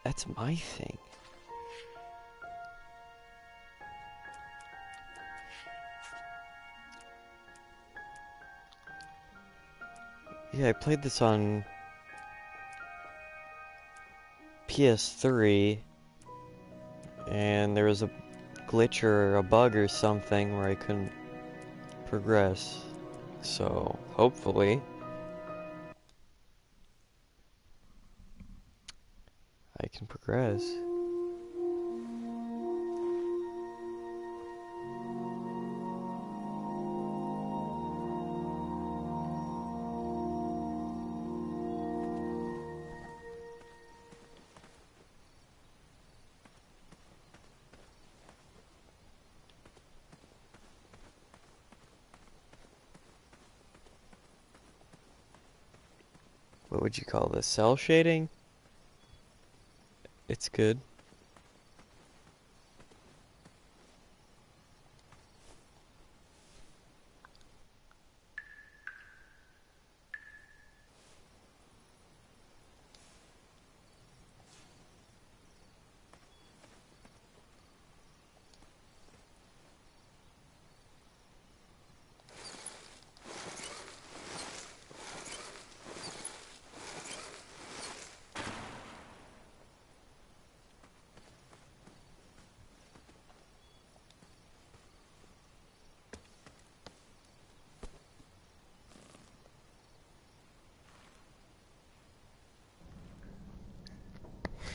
That's my thing. Yeah, I played this on PS3, and there was a glitch or a bug or something where I couldn't progress. So, hopefully, I can progress. What would you call this? Cell shading? It's good.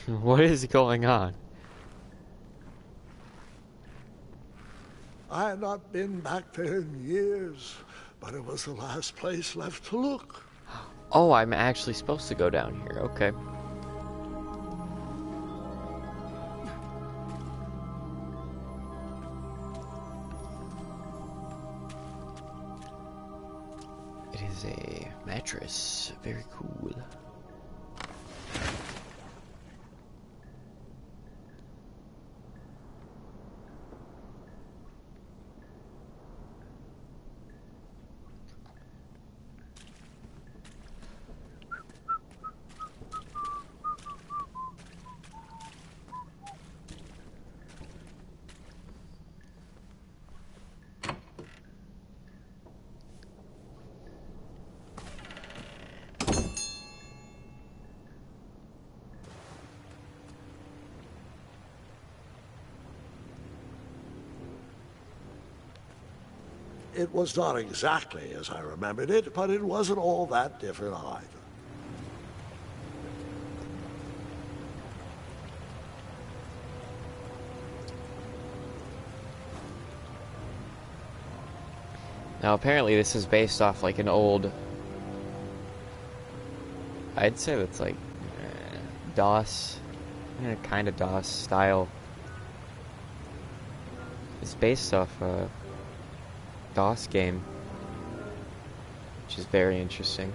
What is going on? I had not been back there in years, but it was the last place left to look. Oh, I'm actually supposed to go down here. Okay. It is a mattress. Very cool. It was not exactly as I remembered it, but it wasn't all that different either. Now, apparently this is based off like an old... I'd say that's like DOS, kind of DOS style. It's based off a DOS game, which is very interesting.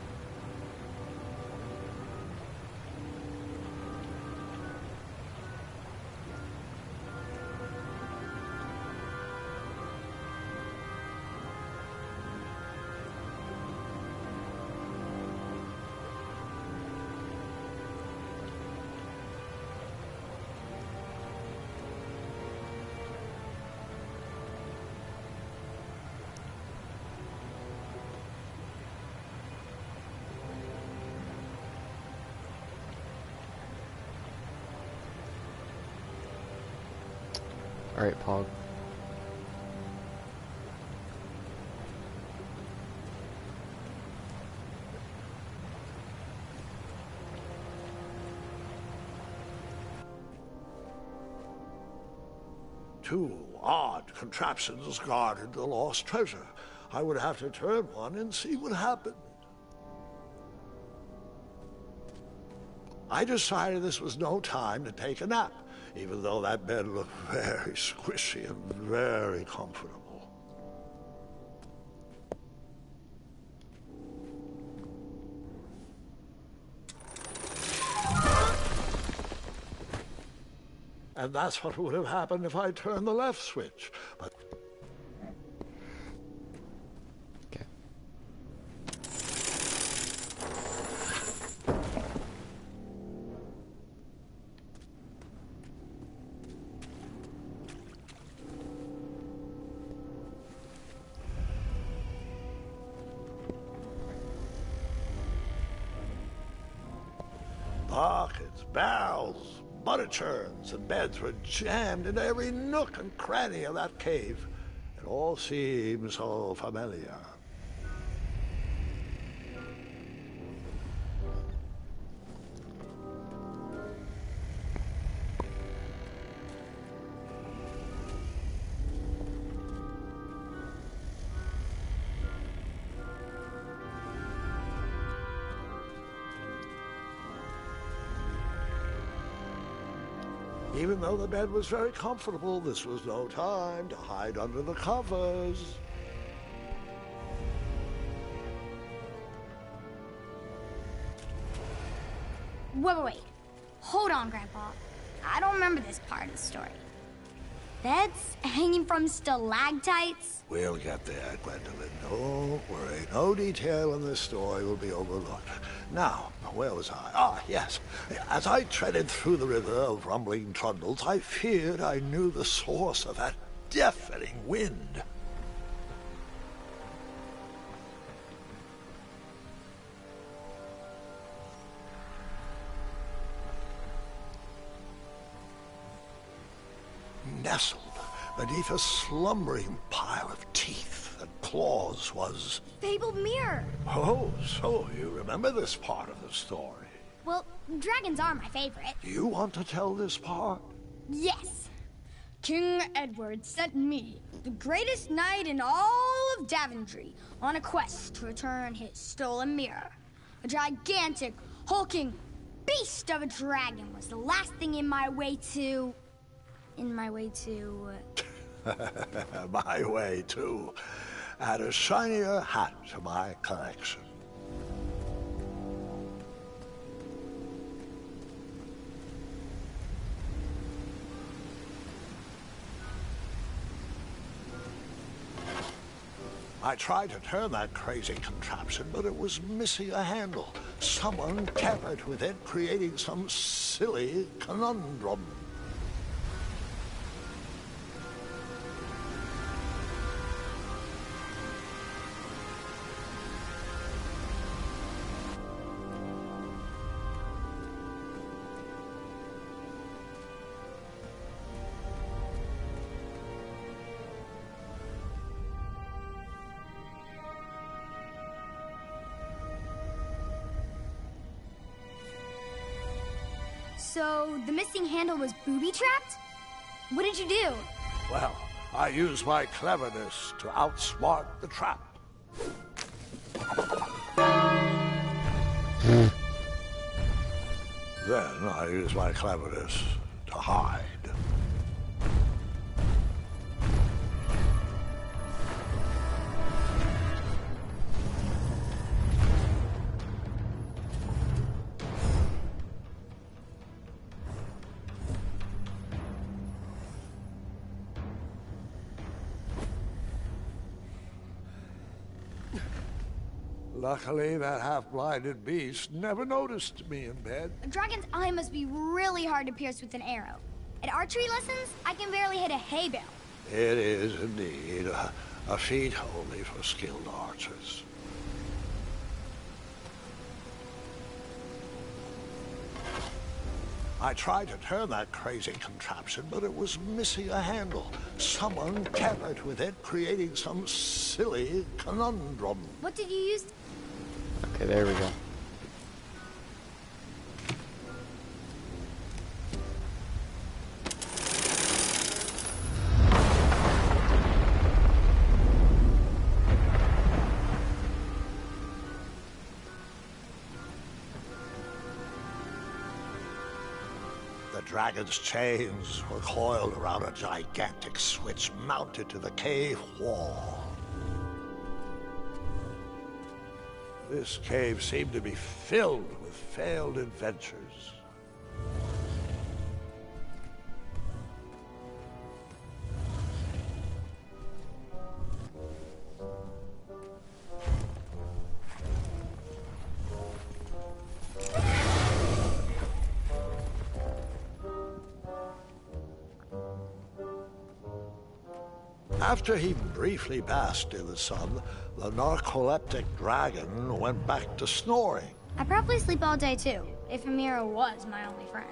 Alright, Pog. Two odd contraptions guarded the lost treasure. I would have to turn one and see what happened. I decided this was no time to take a nap, even though that bed looked very squishy and very comfortable. And that's what would have happened if I turned the left switch. But Okay. Pockets, barrels, butter churns, and beds were jammed into every nook and cranny of that cave. It all seemed so familiar. Even though the bed was very comfortable, this was no time to hide under the covers. Wait. Hold on, Grandpa. I don't remember this part of the story. Beds hanging from stalactites? We'll get there, Gwendolyn. Don't worry. No detail in this story will be overlooked. Now, where was I? Ah, yes. As I treaded through the river of rumbling trundles, I feared I knew the source of that deafening wind. Nestled beneath a slumbering pile of teeth and claws was... Fabled mirror. Oh, so you remember this part of the story. Well, dragons are my favorite. Do you want to tell this part? Yes. King Edward sent me, the greatest knight in all of Daventry, on a quest to return his stolen mirror. A gigantic, hulking beast of a dragon was the last thing in my way to... My way too. Add a shinier hat to my collection. I tried to turn that crazy contraption, but it was missing a handle. Someone tampered with it, creating some silly conundrum. So, the missing handle was booby-trapped? What did you do? Well, I used my cleverness to outsmart the trap. Then I used my cleverness to hide. Luckily, that half-blinded beast never noticed me in bed. A dragon's eye must be really hard to pierce with an arrow. At archery lessons, I can barely hit a hay bale. It is indeed a feat only for skilled archers. I tried to turn that crazy contraption, but it was missing a handle. Someone tampered with it, creating some silly conundrum. What did you use? Okay, there we go. The dragon's chains were coiled around a gigantic switch mounted to the cave wall. This cave seemed to be filled with failed adventures. After he briefly basked in the sun, the narcoleptic dragon went back to snoring. I probably sleep all day too. if Amira was my only friend.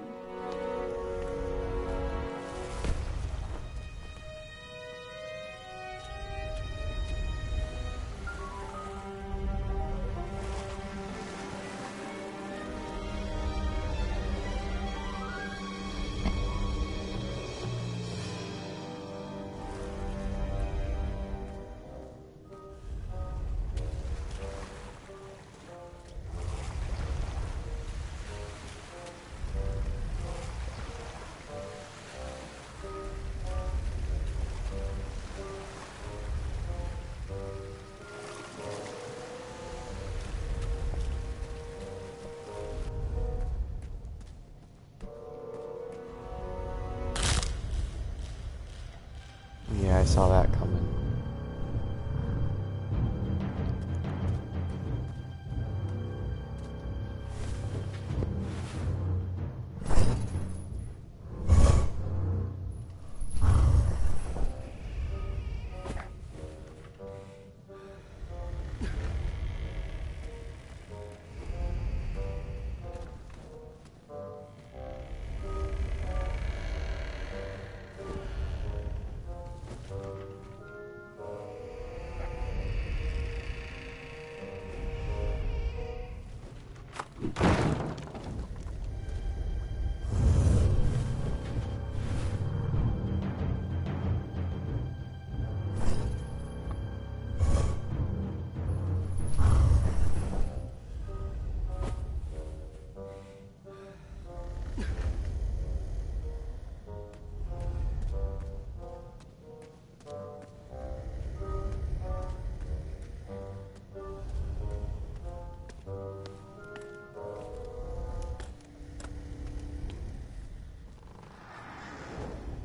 Yeah, I saw that coming.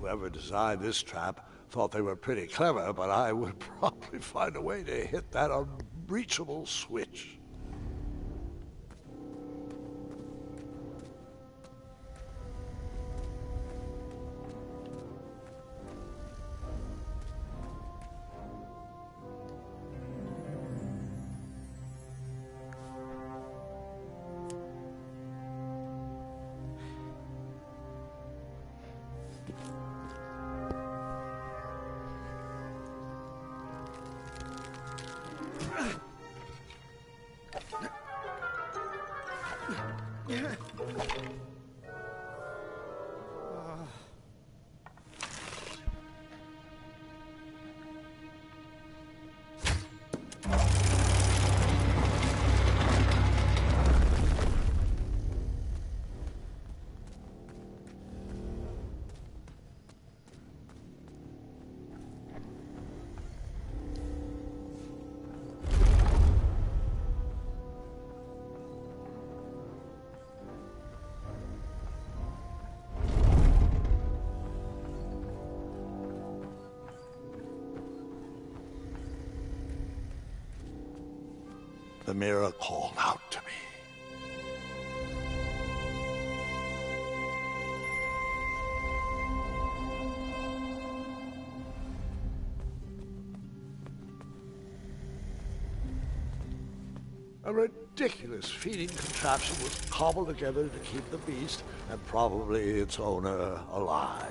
Whoever designed this trap thought they were pretty clever, but I would probably find a way to hit that unreachable switch. The mirror called out to me. A ridiculous feeding contraption was cobbled together to keep the beast, and probably its owner, alive.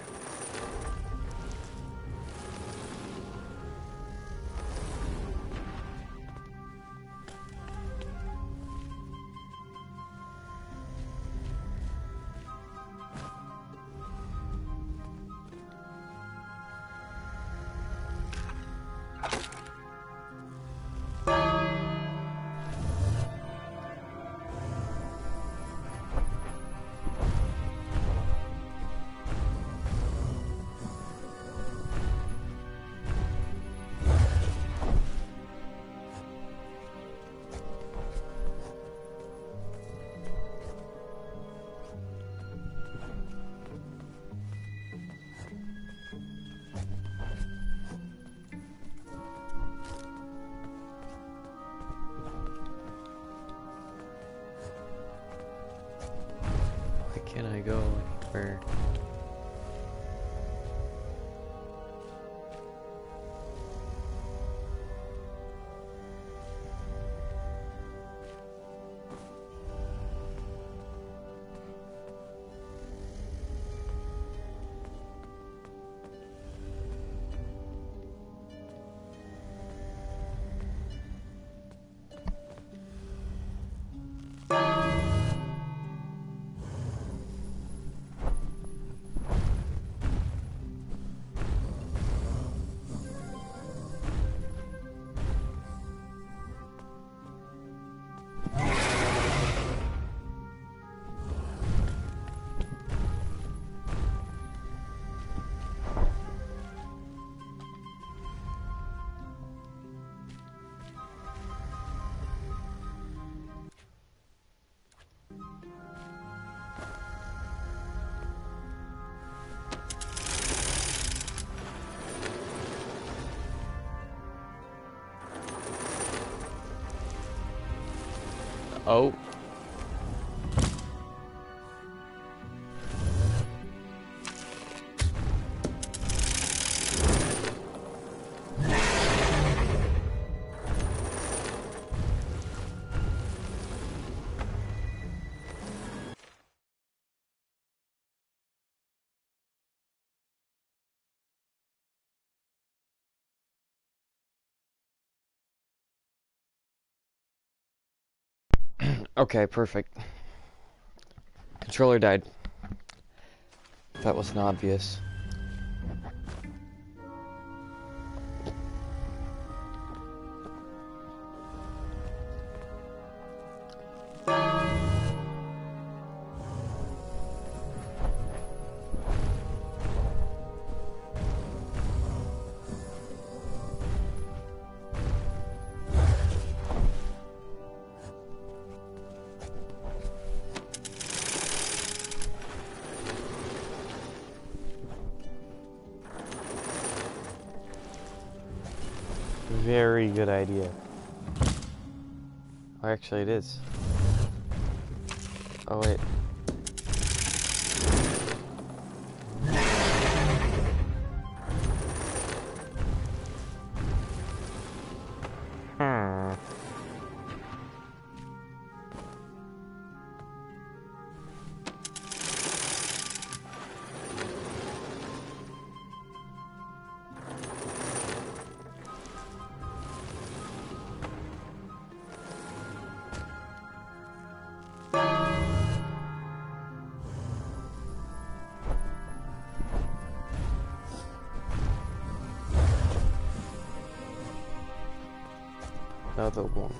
Oh. Okay, perfect. Controller died. That wasn't obvious. Very good idea. Oh, actually it is. Oh wait. Hmm. Another one.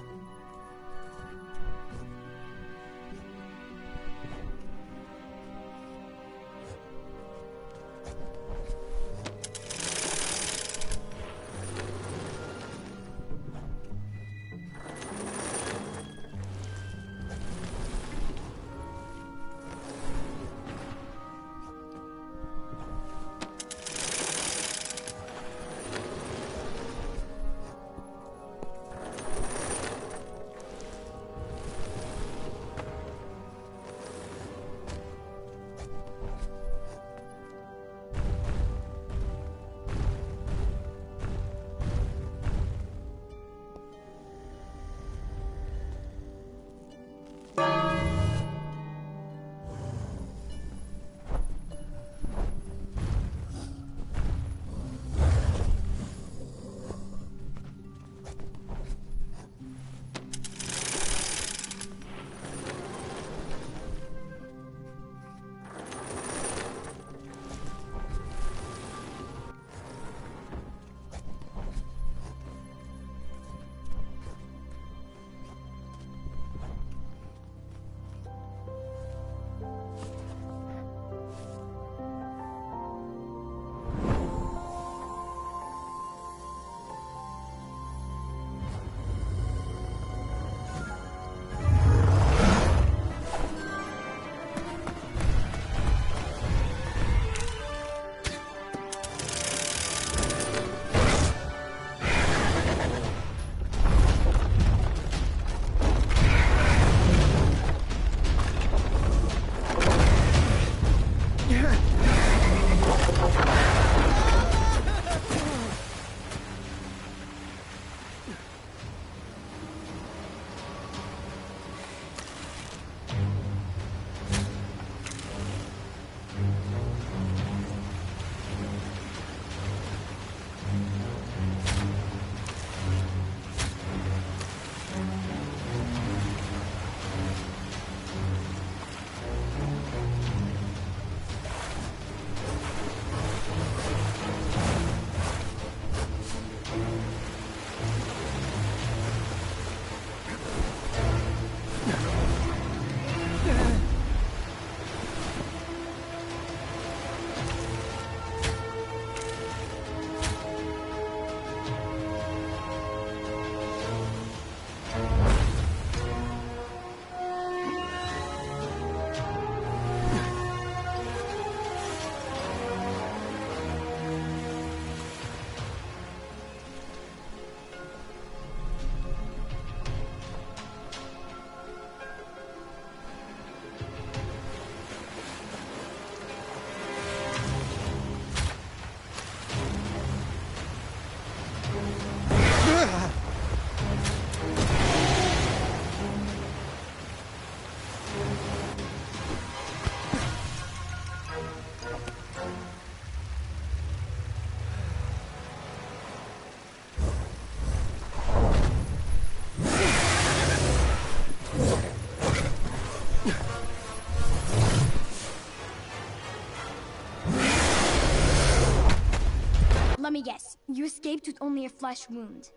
Let me guess. You escaped with only a flesh wound.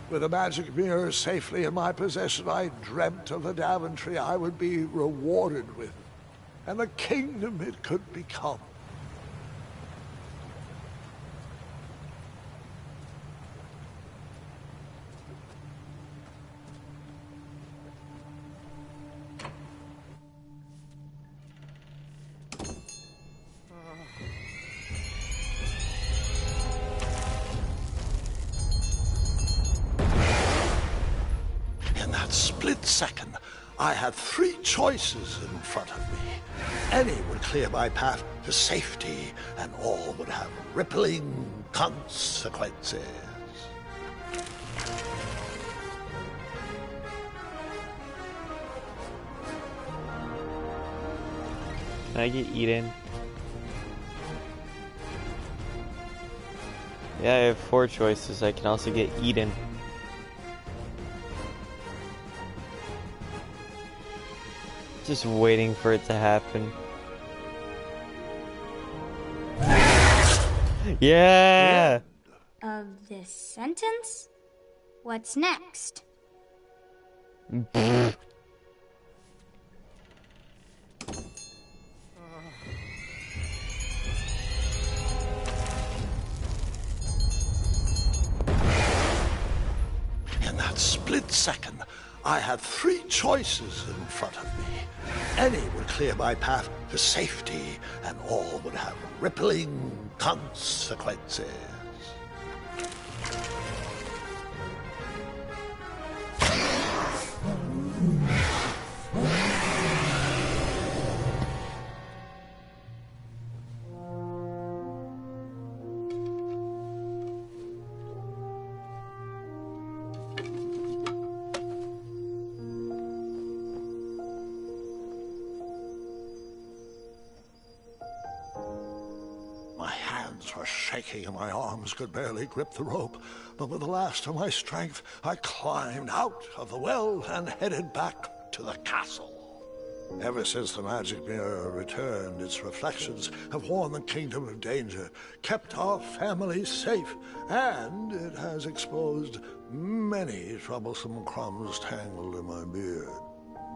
With a magic mirror safely in my possession, I dreamt of the Daventry I would be rewarded with, and the kingdom it could become. In that split second, I had three choices in front of me. Any would clear my path to safety, and all would have rippling consequences. Can I get eaten? Yeah, I have 4 choices. I can also get eaten. Just waiting for it to happen. Yeah! Of this sentence? What's next? In that split second, I had three choices in front of me. Any would clear my path to safety, and all would have rippling consequences. My hands were shaking and my arms could barely grip the rope, but with the last of my strength, I climbed out of the well and headed back to the castle. Ever since the magic mirror returned, its reflections have warned the kingdom of danger, kept our family safe, and it has exposed many troublesome crumbs tangled in my beard.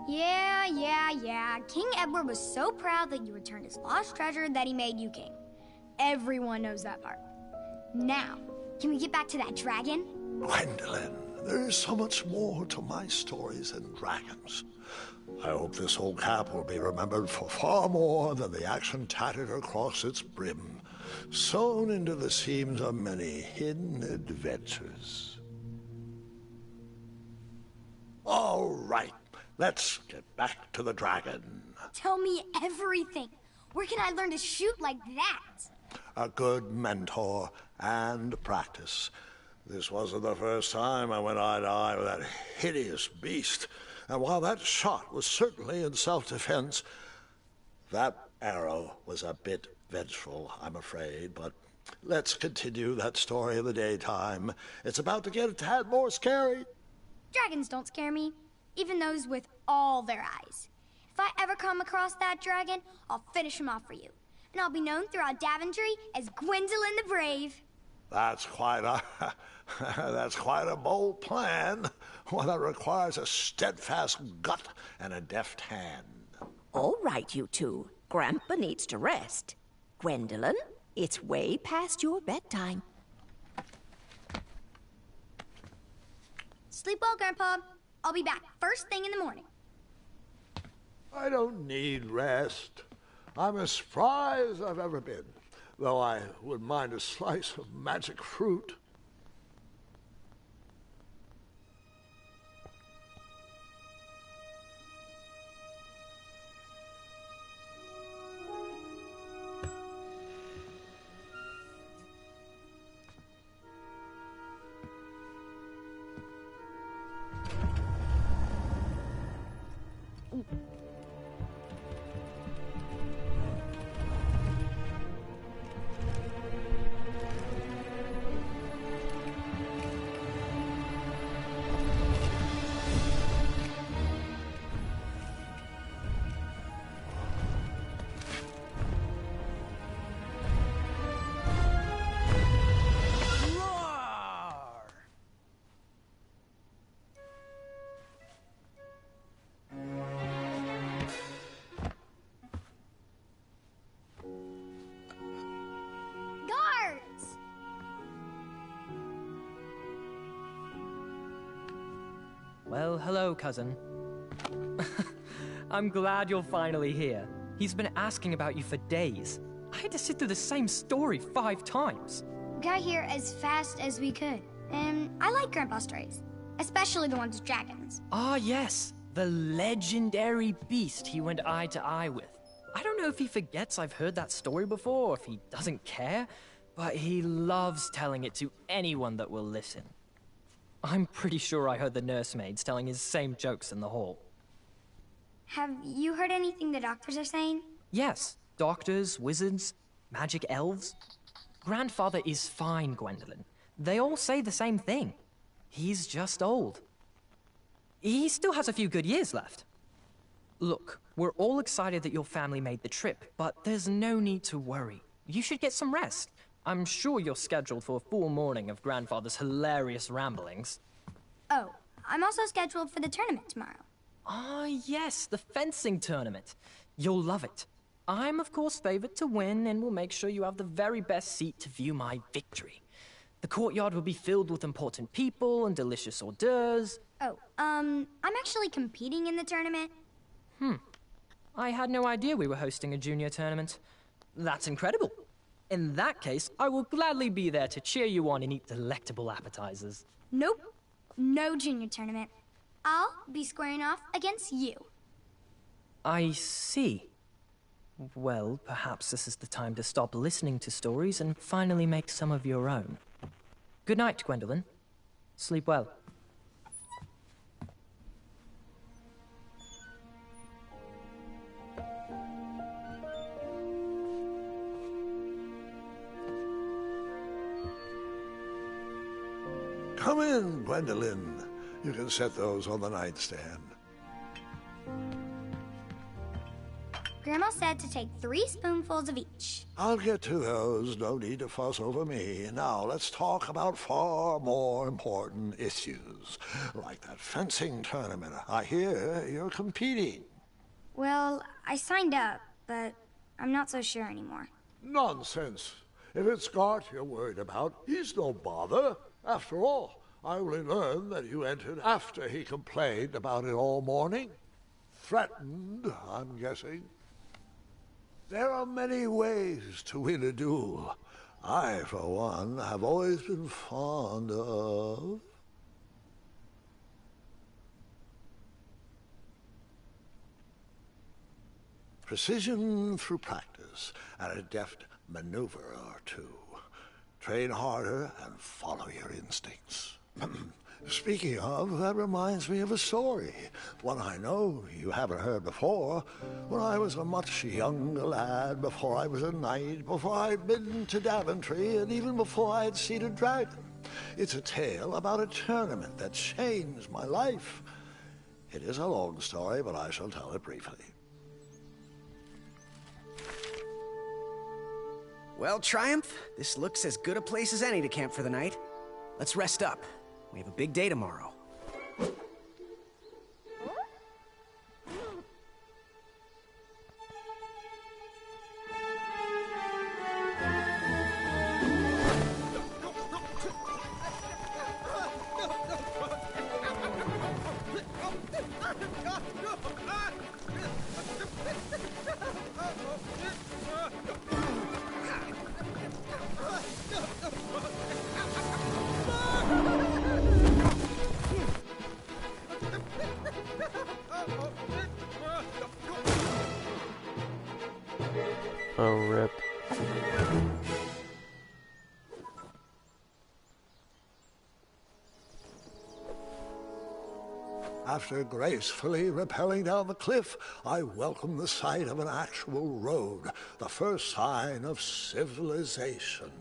Yeah. King Edward was so proud that you returned his lost treasure that he made you king. Everyone knows that part. Now, can we get back to that dragon? Gwendolyn, there is so much more to my stories than dragons. I hope this old cap will be remembered for far more than the action tattered across its brim, sewn into the seams of many hidden adventures. All right, let's get back to the dragon. Tell me everything. Where can I learn to shoot like that? A good mentor and practice. This wasn't the first time I went eye to eye with that hideous beast. And while that shot was certainly in self-defense, that arrow was a bit vengeful, I'm afraid. But let's continue that story in the daytime. It's about to get a tad more scary. Dragons don't scare me, even those with all their eyes. If I ever come across that dragon, I'll finish him off for you. And I'll be known throughout Daventry as Gwendolyn the Brave. That's quite a bold plan. One that requires a steadfast gut and a deft hand. All right, you two. Grandpa needs to rest. Gwendolyn, it's way past your bedtime. Sleep well, Grandpa. I'll be back first thing in the morning. I don't need rest. I'm as spry as I've ever been, though I wouldn't mind a slice of magic fruit. Guards! Well, hello, cousin. I'm glad you're finally here. He's been asking about you for days. I had to sit through the same story 5 times. Got here as fast as we could. And I like Grandpa's stories, especially the ones with dragons. Ah, yes. The legendary beast he went eye to eye with. I don't know if he forgets I've heard that story before, or if he doesn't care, but he loves telling it to anyone that will listen. I'm pretty sure I heard the nursemaids telling his same jokes in the hall. Have you heard anything the doctors are saying? Yes, doctors, wizards, magic elves. Grandfather is fine, Gwendolyn. They all say the same thing. He's just old. He still has a few good years left. Look, we're all excited that your family made the trip, but there's no need to worry. You should get some rest. I'm sure you're scheduled for a full morning of Grandfather's hilarious ramblings. Oh, I'm also scheduled for the tournament tomorrow. Ah, yes, the fencing tournament. You'll love it. I'm, of course, favored to win, and will make sure you have the very best seat to view my victory. The courtyard will be filled with important people and delicious hors d'oeuvres. Oh, I'm actually competing in the tournament. I had no idea we were hosting a junior tournament. That's incredible. In that case, I will gladly be there to cheer you on and eat delectable appetizers. Nope, no junior tournament. I'll be squaring off against you. I see. Well, perhaps this is the time to stop listening to stories and finally make some of your own. Good night, Gwendolyn. Sleep well. Come in, Gwendolyn. You can set those on the nightstand. Grandma said to take 3 spoonfuls of each. I'll get to those. No need to fuss over me. Now, let's talk about far more important issues, like that fencing tournament. I hear you're competing. Well, I signed up, but I'm not so sure anymore. Nonsense. If it's Gart you're worried about, he's no bother. After all, I only learned that you entered after he complained about it all morning. Threatened, I'm guessing. There are many ways to win a duel. I, for one, have always been fond of... precision through practice and a deft maneuver or two. Train harder and follow your instincts. Speaking of, that reminds me of a story, one I know you haven't heard before. When I was a much younger lad, before I was a knight, before I'd been to Daventry, and even before I'd seen a dragon. It's a tale about a tournament that changed my life. It is a long story, but I shall tell it briefly. Well, Triumph, this looks as good a place as any to camp for the night. Let's rest up. We have a big day tomorrow. Oh, rip. After gracefully rappelling down the cliff, I welcomed the sight of an actual road, the first sign of civilization.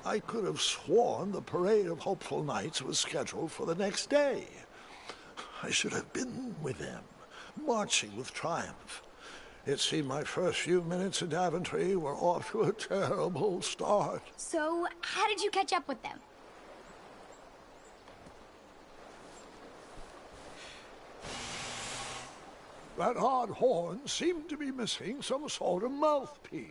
I could have sworn the Parade of Hopeful Knights was scheduled for the next day. I should have been with them, marching with triumph. It seemed my first few minutes in Daventry were off to a terrible start. So, how did you catch up with them? That odd horn seemed to be missing some sort of mouthpiece.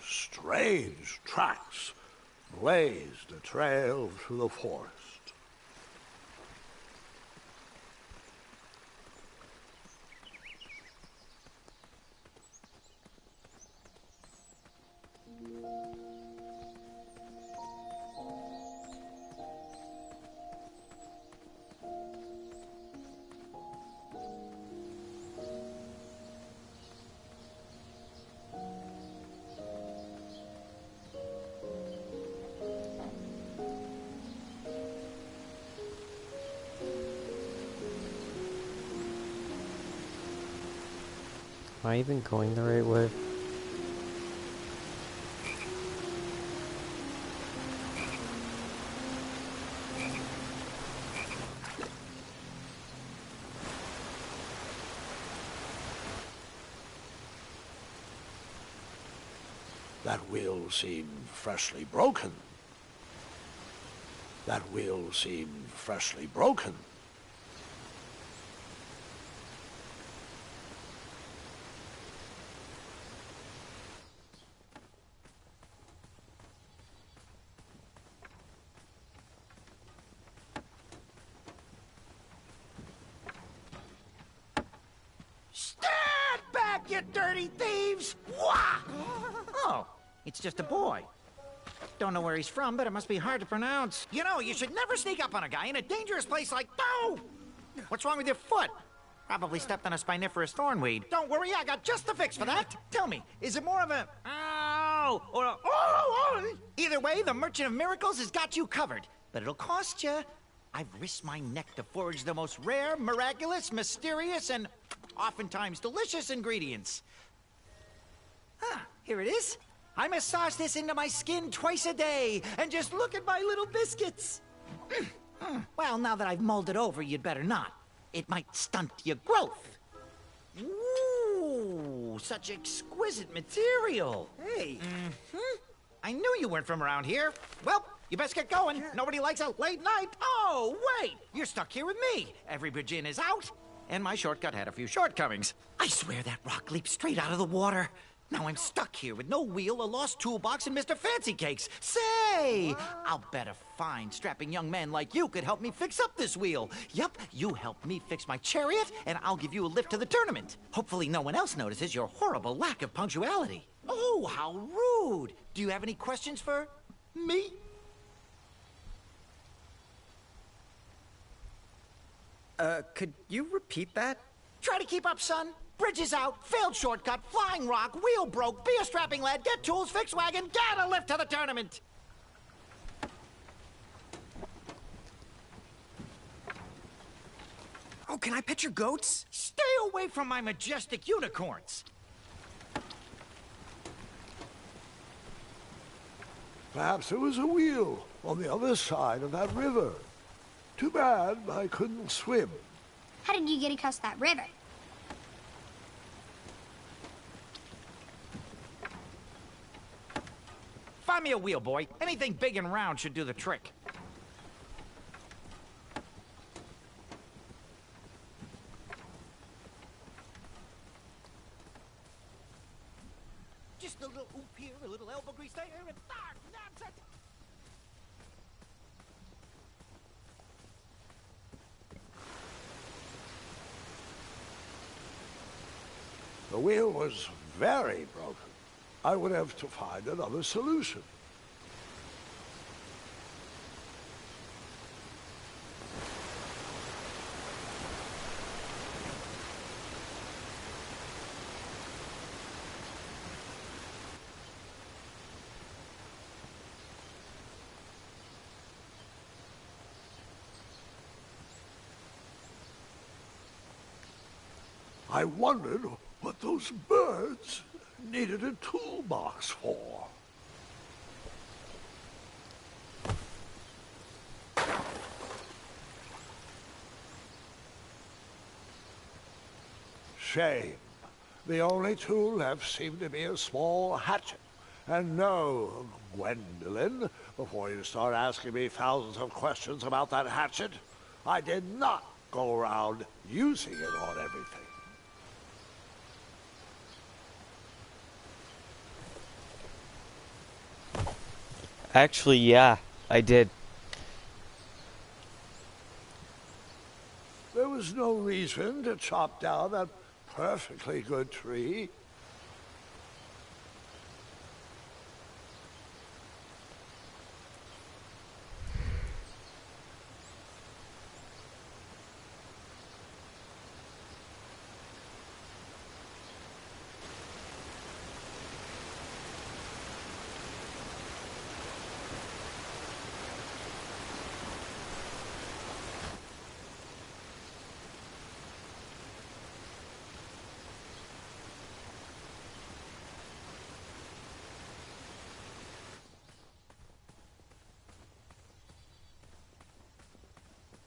Strange tracks blazed a trail through the forest. Am I even going the right way? That wheel seemed freshly broken. That wheel seemed freshly broken. Stand back, you dirty thieves! Wah! Oh, it's just a boy. Don't know where he's from, but it must be hard to pronounce. You know, you should never sneak up on a guy in a dangerous place like... Oh! What's wrong with your foot? Probably stepped on a spiniferous thornweed. Don't worry, I got just the fix for that. Tell me, is it more of a... Ow! Or a... Oh! Either way, the Merchant of Miracles has got you covered. But it'll cost you. I've risked my neck to forge the most rare, miraculous, mysterious, and oftentimes delicious ingredients. Ah, here it is. I massage this into my skin twice a day, and just look at my little biscuits. Well, now that I've mulled it over, you'd better not. It might stunt your growth. Ooh, such exquisite material. Hey. I knew you weren't from around here. Well, you best get going. Nobody likes a late night. Oh, wait, you're stuck here with me. Every bridge in is out, and my shortcut had a few shortcomings. I swear that rock leaped straight out of the water. Now I'm stuck here with no wheel, a lost toolbox, and Mr. Fancy Cakes. Say, I'll bet a fine, strapping young man like you could help me fix up this wheel. Yep, you help me fix my chariot, and I'll give you a lift to the tournament. Hopefully no one else notices your horrible lack of punctuality. Oh, how rude. Do you have any questions for me? Could you repeat that? Try to keep up, son. Bridge is out, failed shortcut, flying rock, wheel broke, be a strapping lad, get tools, fix wagon, get a lift to the tournament. Oh, can I pet your goats? Stay away from my majestic unicorns. Perhaps there was a wheel on the other side of that river. Too bad I couldn't swim. How did you get across that river? Find me a wheel, boy. Anything big and round should do the trick. Just a little oop here, a little elbow grease there, and that's it. The wheel was very broken. I would have to find another solution. I wondered what those birds needed a toolbox for. Shame. The only tool left seemed to be a small hatchet. And no, Gwendolyn, before you start asking me thousands of questions about that hatchet, I did not go around using it on everything. Actually, yeah, I did. There was no reason to chop down that perfectly good tree.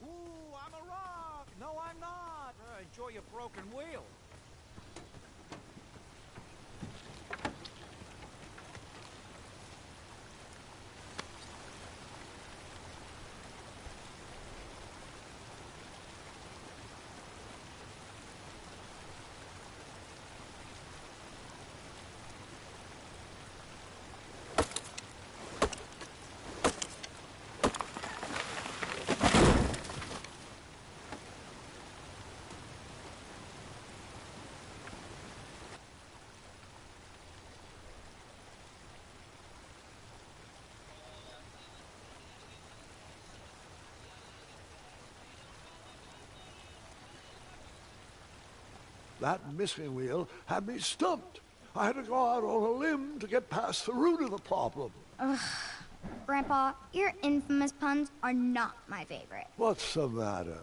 Ooh, I'm a rock. No, I'm not. Enjoy your broken wheel. That missing wheel had me stumped. I had to go out on a limb to get past the root of the problem. Grandpa, your infamous puns are not my favorite. What's the matter?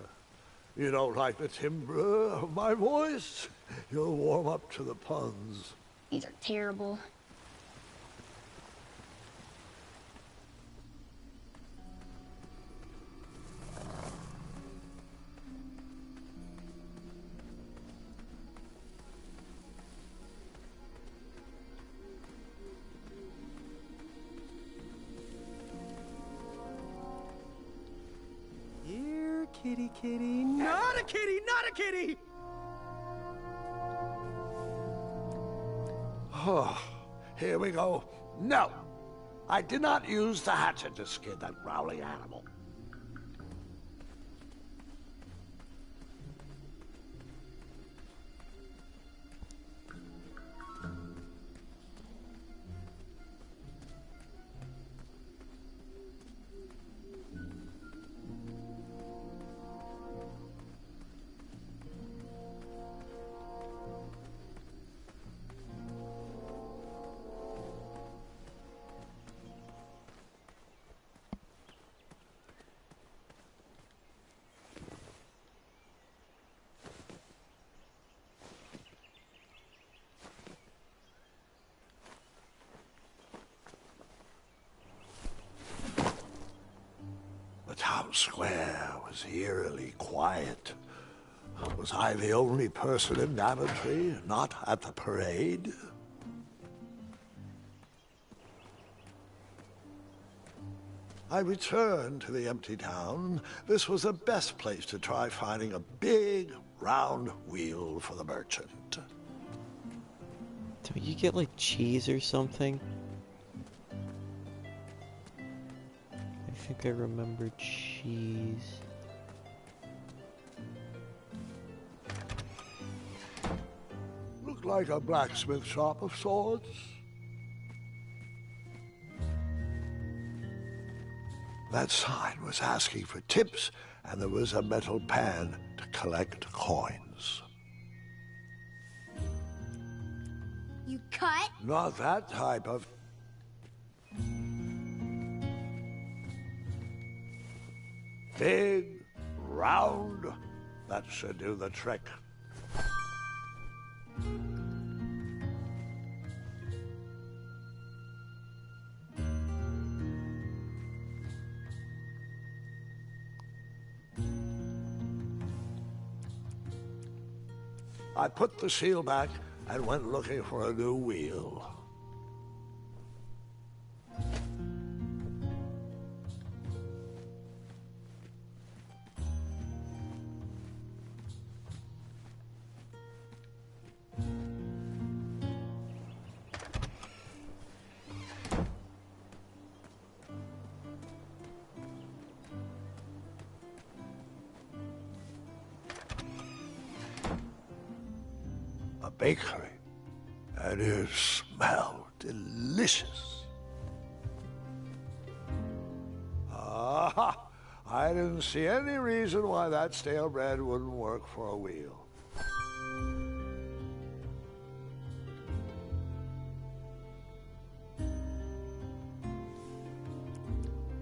You don't like the timbre of my voice? You'll warm up to the puns. These are terrible. Here, kitty, kitty. Not a kitty, not a kitty! Oh, here we go. No, I did not use the hatchet to skin that growling animal. square was eerily quiet. Was I the only person in Daventry not at the parade? I returned to the empty town. This was the best place to try finding a big, round wheel for the merchant. Do you get like cheese or something? I think I remember cheese. Looked like a blacksmith shop of sorts. That sign was asking for tips, and there was a metal pan to collect coins. You cut? Not that type of... Big, round, that should do the trick. I put the seal back and went looking for a new wheel. A bakery, and it smelled delicious. Ah, I didn't see any reason why that stale bread wouldn't work for a wheel.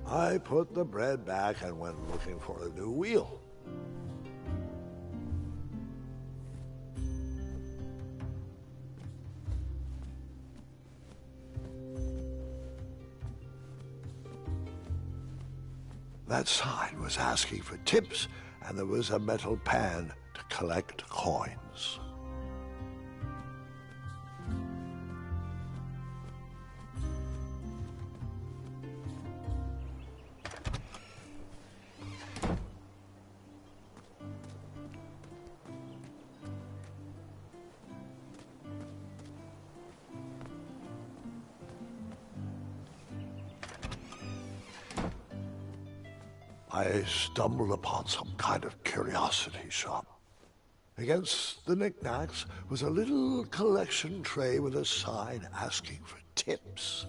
I put the bread back and went looking for a new wheel. That sign was asking for tips, and there was a metal pan to collect coins. I stumbled upon some kind of curiosity shop. Against the knickknacks was a little collection tray with a sign asking for tips.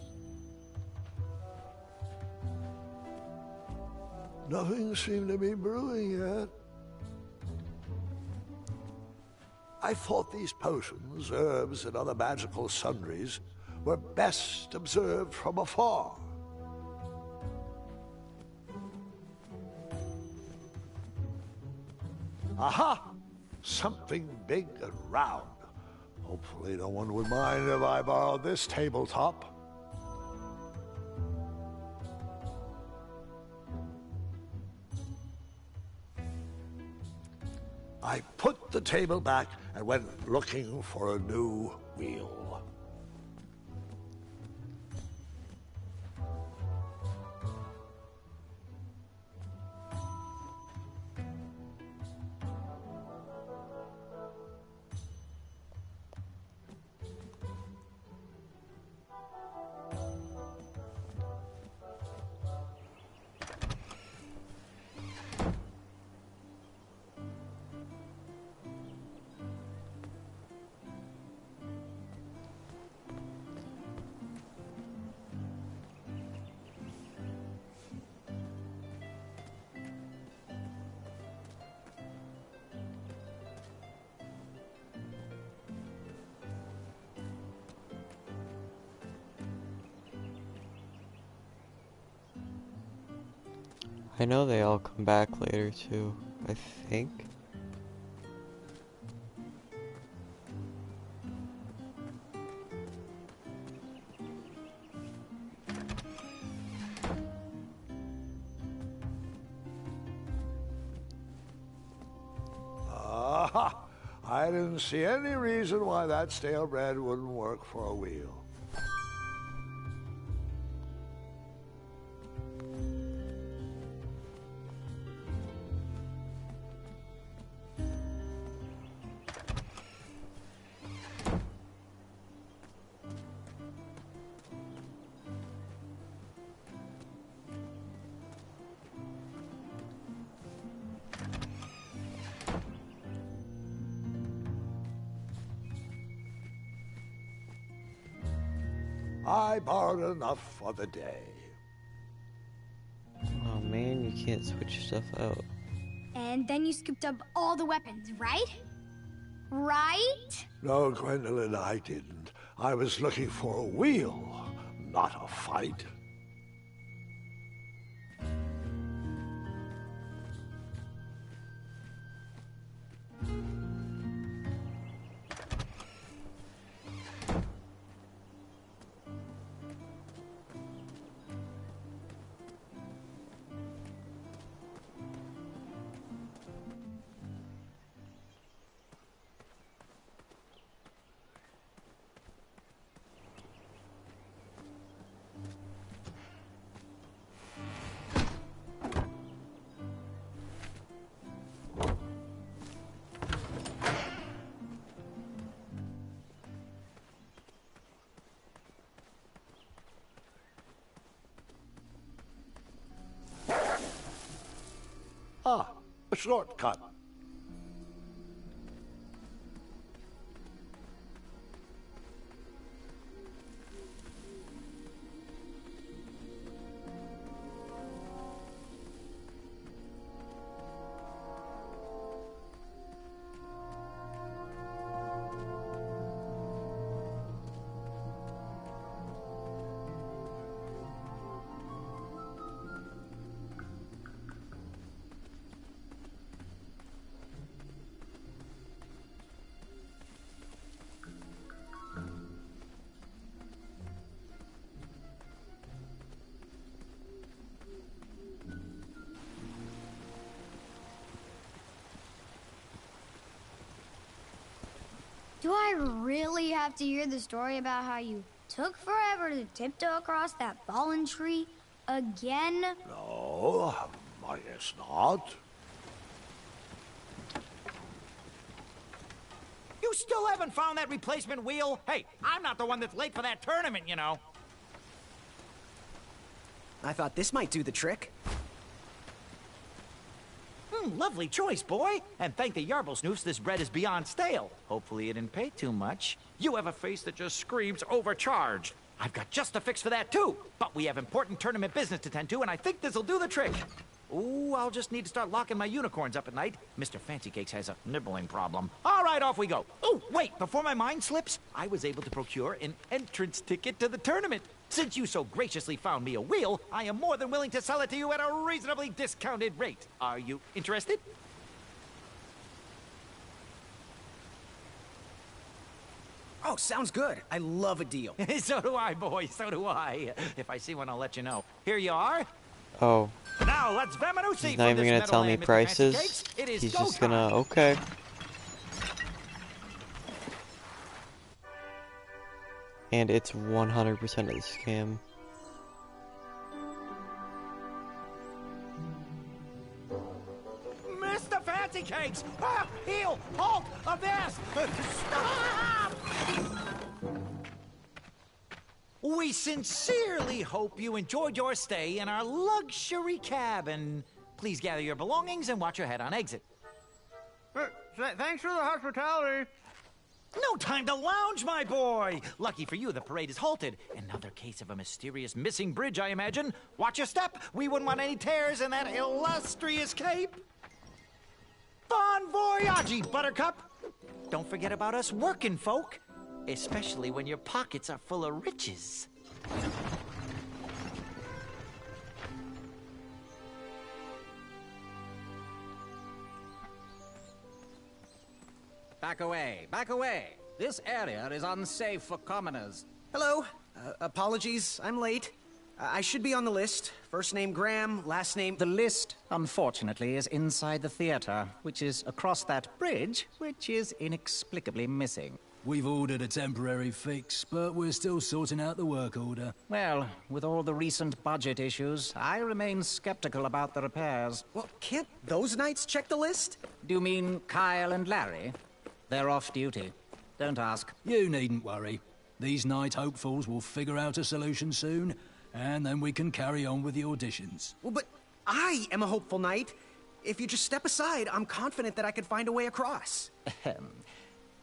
Nothing seemed to be brewing yet. I thought these potions, herbs, and other magical sundries were best observed from afar. Aha! Something big and round. Hopefully no one would mind if I borrowed this tabletop. I put the table back and went looking for a new wheel. I know they all come back later too, I think. I didn't see any reason why that stale bread wouldn't work for a wheel. I borrowed enough for the day. Oh man, you can't switch stuff out. And then you scooped up all the weapons, right? Right? No, Gwendolyn, I didn't. I was looking for a wheel, not a fight. Ah, a shortcut. Do I really have to hear the story about how you took forever to tiptoe across that fallen tree again? No, I guess not. You still haven't found that replacement wheel? Hey, I'm not the one that's late for that tournament, you know. I thought this might do the trick. Lovely choice, boy. And thank the Yarblesnoofs, this bread is beyond stale. Hopefully you didn't pay too much. You have a face that just screams overcharged. I've got just a fix for that, too. But we have important tournament business to tend to, and I think this'll do the trick. Ooh, I'll just need to start locking my unicorns up at night. Mr. Fancy Cakes has a nibbling problem. All right, off we go. Oh, wait, before my mind slips, I was able to procure an entrance ticket to the tournament. Since you so graciously found me a wheel, I am more than willing to sell it to you at a reasonably discounted rate. Are you interested? Oh, sounds good. I love a deal. So do I, boy, so do I. If I see one, I'll let you know. Here you are. Oh, Now, let's Vamanusi he's not even gonna tell me prices. He's just gonna, okay. And it's 100% of the scam. Mr. Fancy Cakes! Ah, heel! Halt! Avast! Stop! We sincerely hope you enjoyed your stay in our luxury cabin. Please gather your belongings and watch your head on exit. Thanks for the hospitality. No time to lounge, my boy! Lucky for you, the parade is halted. Another case of a mysterious missing bridge, I imagine. Watch your step. We wouldn't want any tears in that illustrious cape. Bon voyage, Buttercup! Don't forget about us working folk, especially when your pockets are full of riches. Back away, back away. This area is unsafe for commoners. Hello. Apologies, I'm late. I should be on the list. First name Graham, last name... The list, unfortunately, is inside the theater, which is across that bridge, which is inexplicably missing. We've ordered a temporary fix, but we're still sorting out the work order. Well, with all the recent budget issues, I remain skeptical about the repairs. Well, can't those knights check the list? Do you mean Kyle and Larry? They're off duty. Don't ask. You needn't worry. These night hopefuls will figure out a solution soon, and then we can carry on with the auditions. Well, but I am a hopeful knight. If you just step aside, I'm confident that I could find a way across.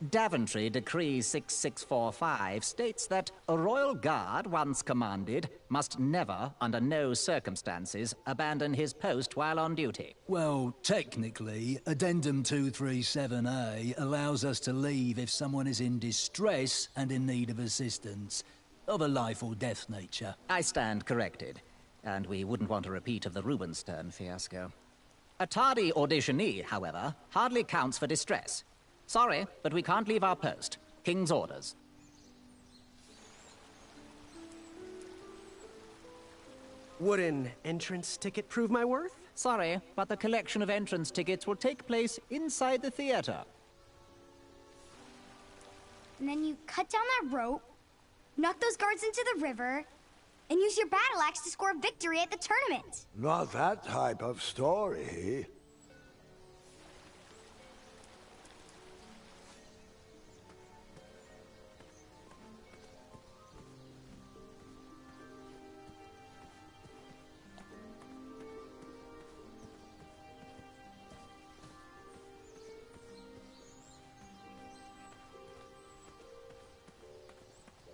Daventry Decree 6645 states that a royal guard, once commanded, must never, under no circumstances, abandon his post while on duty. Well, technically, Addendum 237A allows us to leave if someone is in distress and in need of assistance, of a life or death nature. I stand corrected, and we wouldn't want a repeat of the Rubenstern fiasco. A tardy auditionee, however, hardly counts for distress. Sorry, but we can't leave our post. King's orders. Would an entrance ticket prove my worth? Sorry, but the collection of entrance tickets will take place inside the theater. And then you cut down that rope, knock those guards into the river, and use your battle axe to score a victory at the tournament. Not that type of story.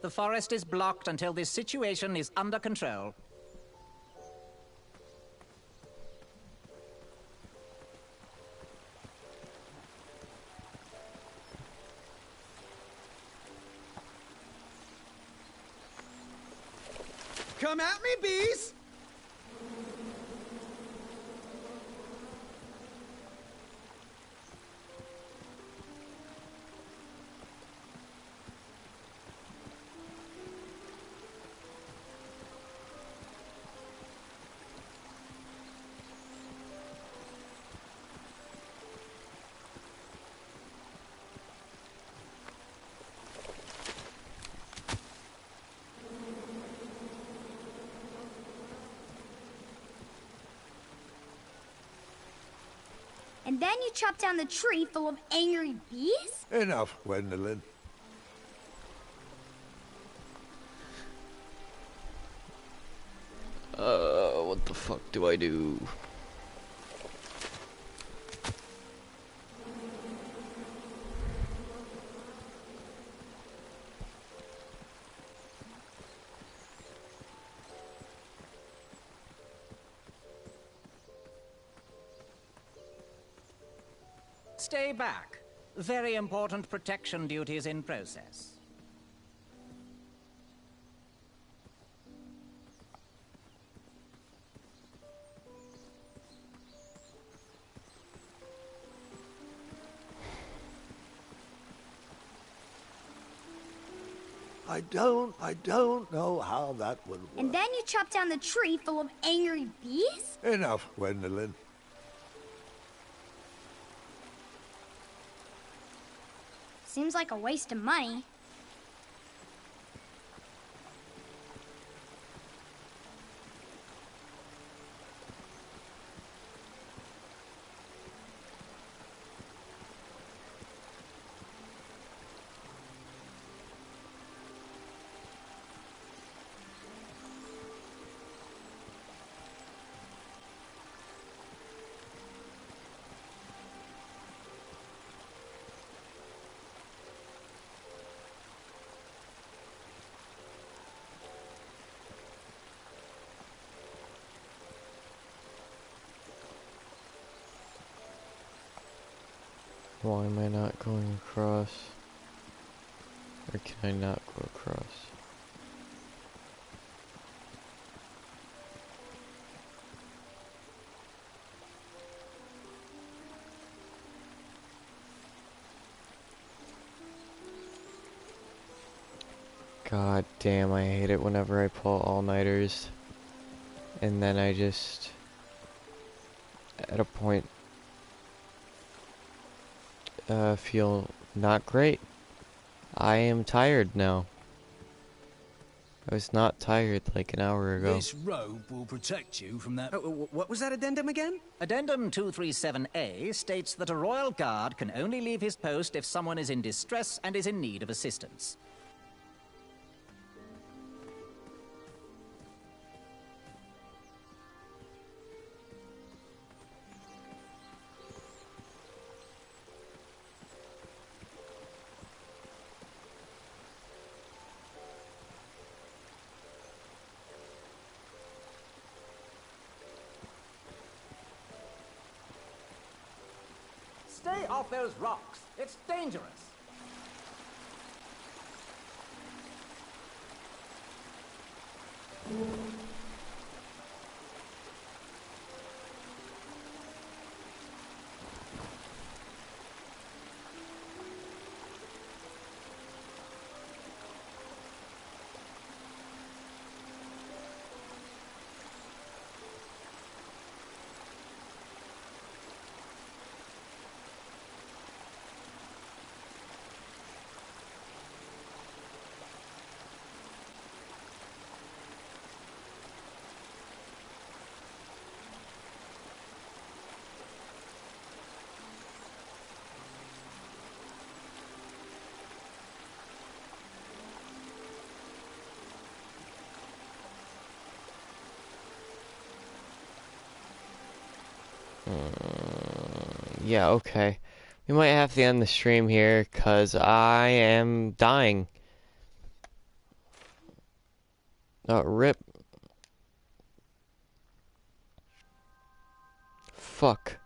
The forest is blocked until this situation is under control. Come at me, bees! And then you chop down the tree full of angry bees? Enough, Gwendolyn. What the fuck do I do? Stay back. Very important protection duties in process. I don't know how that would work. And then you chop down the tree full of angry bees? Enough, Gwendolyn. Seems like a waste of money. Why am I not going across? Or can I not go across? God damn, I hate it whenever I pull all-nighters. And then I just, at a point, feel not great. I am tired now. I was not tired like an hour ago. This rope will protect you from that. What was that addendum again? Addendum 237A states that a royal guard can only leave his post if someone is in distress and is in need of assistance. Stay off those rocks. It's dangerous. Yeah, okay. We might have to end the stream here, because I am dying. Rip. Fuck.